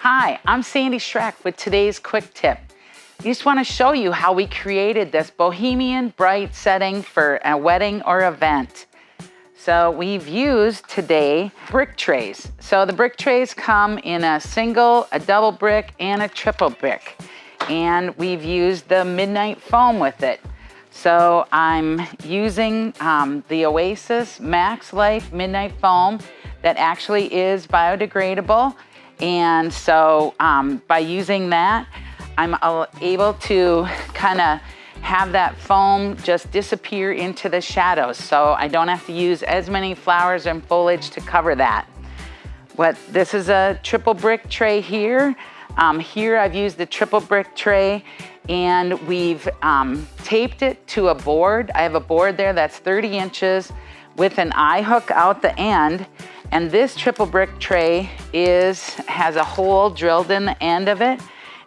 Hi, I'm Sandy Schroeck with today's quick tip. I just want to show you how we created this bohemian bright setting for a wedding or event. So we've used today brick trays. So the brick trays come in a single, a double brick, and a triple brick. And we've used the midnight foam with it. So I'm using the Oasis Max Life Midnight Foam that actually is biodegradable. And so by using that, I'm able to kind of have that foam just disappear into the shadows. So I don't have to use as many flowers and foliage to cover that. This is a triple brick tray here. Here I've used the triple brick tray and we've taped it to a board. I have a board there that's 30 inches with an eye hook out the end. And this triple brick tray has a hole drilled in the end of it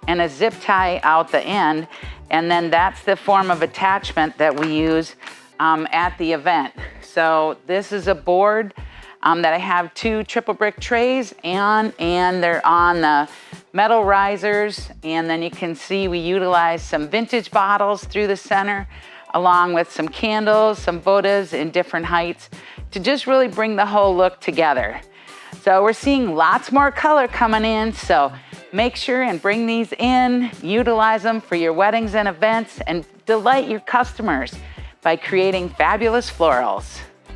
and a zip tie out the end. And then that's the form of attachment that we use at the event. So this is a board that I have two triple brick trays on, and they're on the metal risers. And then you can see we utilize some vintage bottles through the center, along with some candles, some Buddhas in different heights to just really bring the whole look together. So we're seeing lots more color coming in, so make sure and bring these in, utilize them for your weddings and events, and delight your customers by creating fabulous florals.